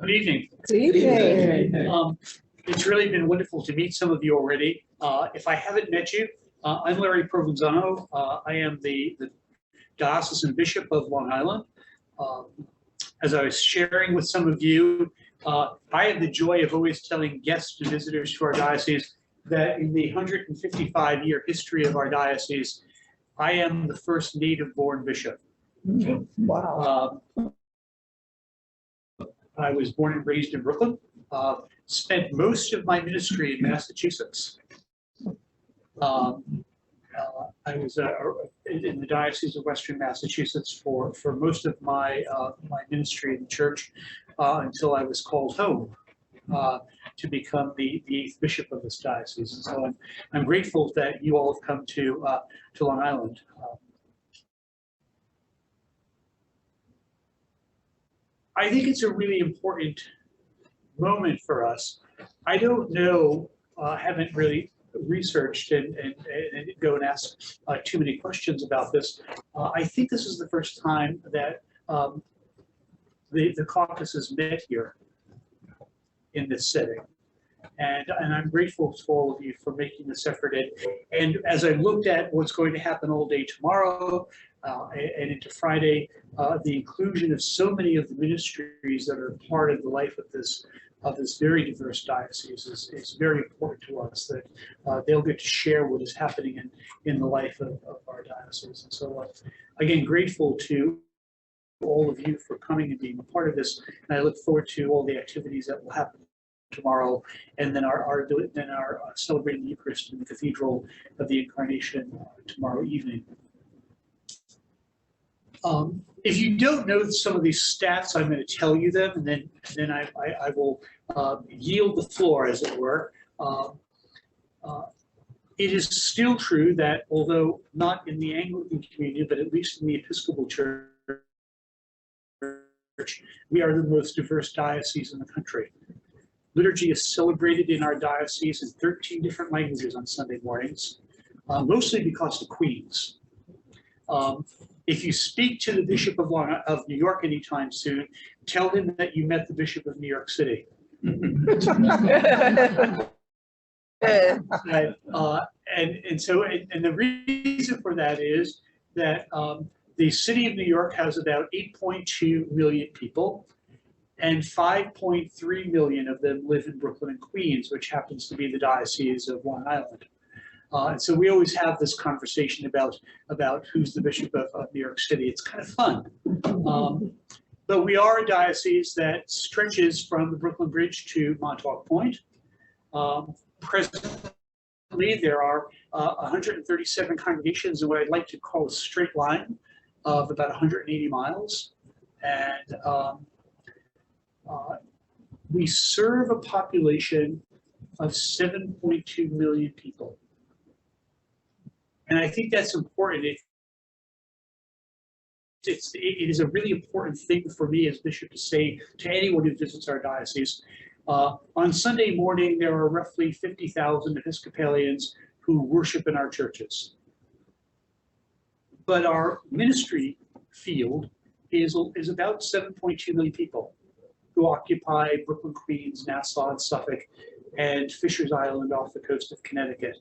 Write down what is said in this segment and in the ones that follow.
Good evening. Good evening. It's really been wonderful to meet some of you already. If I haven't met you, I'm Larry Provenzano. I am the Diocesan Bishop of Long Island. As I was sharing with some of you, I have the joy of always telling guests and visitors to our diocese that in the 155-year history of our diocese, I am the first native-born bishop. Wow. I was born and raised in Brooklyn, spent most of my ministry in Massachusetts. I was in the Diocese of Western Massachusetts for most of my ministry in the church until I was called home to become the 8th bishop of this diocese. And so I'm grateful that you all have come to Long Island. I think it's a really important moment for us. I don't know, haven't really researched and go and ask too many questions about this. I think this is the first time that the caucus has met here in this setting. And I'm grateful to all of you for making this effort. And as I looked at what's going to happen all day tomorrow and into Friday, the inclusion of so many of the ministries that are part of the life of this very diverse diocese is very important to us, that they'll get to share what is happening in the life of our diocese. And so, again, grateful to all of you for coming and being a part of this. And I look forward to all the activities that will happen tomorrow, and then our celebrating the Eucharist in the Cathedral of the Incarnation tomorrow evening. If you don't know some of these stats, I'm going to tell you them, and then I will yield the floor, as it were. It is still true that, although not in the Anglican community, but at least in the Episcopal Church, we are the most diverse diocese in the country. Liturgy is celebrated in our diocese in 13 different languages on Sunday mornings, mostly because of Queens. If you speak to the Bishop of New York anytime soon, tell him that you met the Bishop of New York City. And the reason for that is that the city of New York has about 8.2 million people, and 5.3 million of them live in Brooklyn and Queens, which happens to be the Diocese of Long Island. And so we always have this conversation about who's the Bishop of New York City. It's kind of fun. But we are a diocese that stretches from the Brooklyn Bridge to Montauk Point. Presently, there are 137 congregations in what I'd like to call a straight line of about 180 miles. And we serve a population of 7.2 million people. And I think that's important. It is a really important thing for me as bishop to say to anyone who visits our diocese. On Sunday morning, there are roughly 50,000 Episcopalians who worship in our churches. But our ministry field is about 7.2 million people who occupy Brooklyn, Queens, Nassau, and Suffolk, and Fisher's Island off the coast of Connecticut.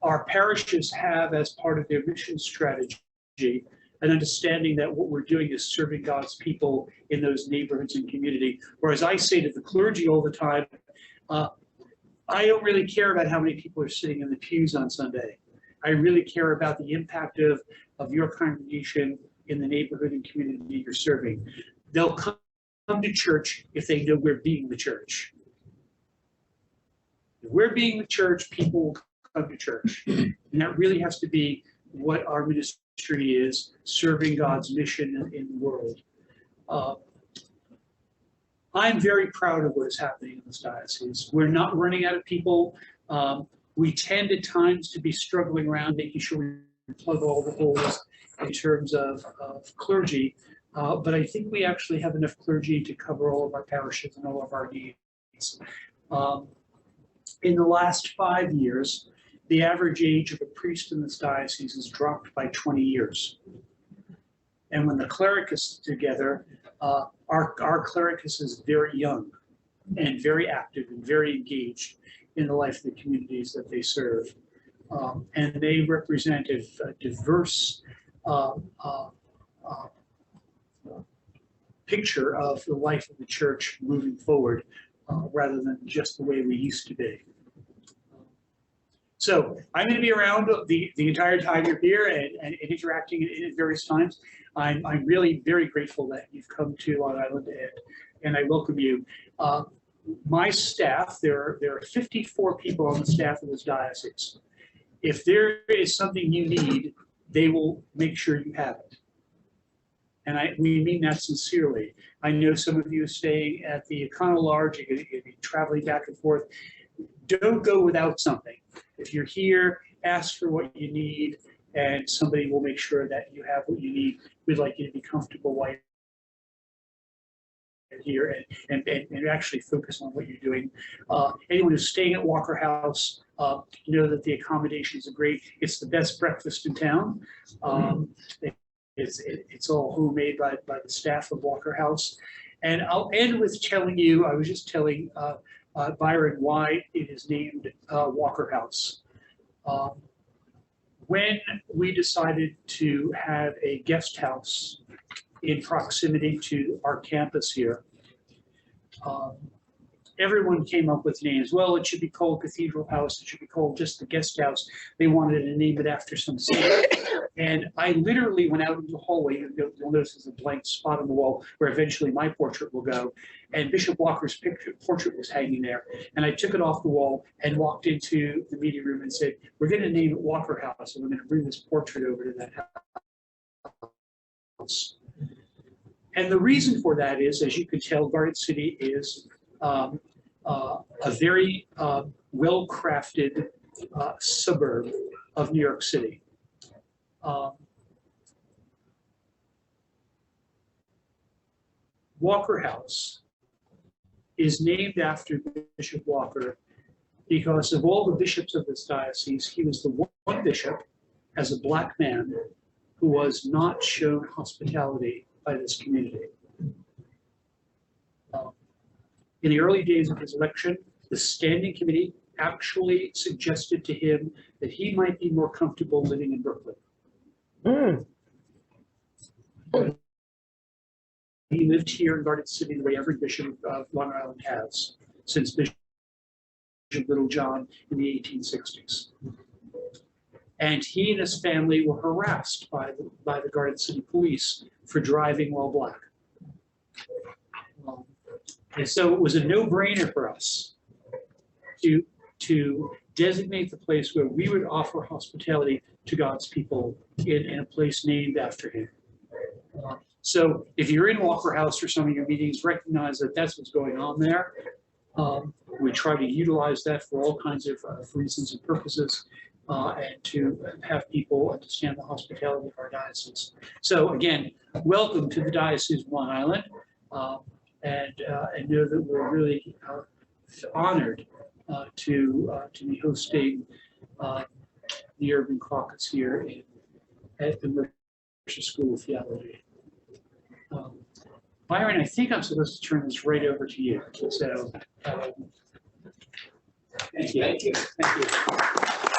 Our parishes have, as part of their mission strategy, an understanding that what we're doing is serving God's people in those neighborhoods and community. Whereas I say to the clergy all the time, I don't really care about how many people are sitting in the pews on Sunday. I really care about the impact of your congregation in the neighborhood and community you're serving. They'll come to church if they know we're being the church. If we're being the church, people will come to church. And that really has to be what our ministry is, serving God's mission in the world. I'm very proud of what is happening in this diocese. We're not running out of people. We tend at times to be struggling around making sure we plug all the holes in terms of clergy. But I think we actually have enough clergy to cover all of our parishes and all of our needs. In the last 5 years, the average age of a priest in this diocese has dropped by 20 years. And when the clericus is together, our clericus is very young and very active and very engaged in the life of the communities that they serve. And they represent a diverse picture of the life of the church moving forward, rather than just the way we used to be. So I'm going to be around the entire time you're here and interacting at various times. I'm really very grateful that you've come to Long Island, and I welcome you. My staff, there are 54 people on the staff of this diocese. If there is something you need, they will make sure you have it. And we mean that sincerely. I know some of you staying at the Econo Large, you're traveling back and forth. Don't go without something. If you're here, ask for what you need, and somebody will make sure that you have what you need. We'd like you to be comfortable while you're here and actually focus on what you're doing. Anyone who's staying at Walker House, know that the accommodations are great. It's the best breakfast in town. It's all homemade by the staff of Walker House. And I'll end with telling you, I was just telling Byron why it is named Walker House. When we decided to have a guest house in proximity to our campus here, everyone came up with names. Well, it should be called Cathedral House. It should be called just the guest house. They wanted to name it after some saint. And I literally went out into the hallway. You'll notice there's a blank spot on the wall where eventually my portrait will go. And Bishop Walker's portrait was hanging there. And I took it off the wall and walked into the meeting room and said, we're going to name it Walker House, and we're going to bring this portrait over to that house. And the reason for that is, as you can tell, Garden City is a very well-crafted suburb of New York City. Walker House is named after Bishop Walker because of all the bishops of this diocese, he was the one bishop as a Black man who was not shown hospitality by this community. In the early days of his election, the standing committee actually suggested to him that he might be more comfortable living in Brooklyn. He lived here in Garden City the way every bishop of Long Island has since Bishop Littlejohn in the 1860s. And he and his family were harassed by the Garden City police for driving while Black. And so it was a no-brainer for us to designate the place where we would offer hospitality to God's people in a place named after him. So if you're in Walker House for some of your meetings, recognize that that's what's going on there. We try to utilize that for all kinds of reasons and purposes, and to have people understand the hospitality of our diocese. So again, welcome to the Diocese of Long Island, and know that we're really honored to be hosting the Urban Caucus here at the Mercer School of Theology. Byron, I think I'm supposed to turn this right over to you. So, thank you. Thank you.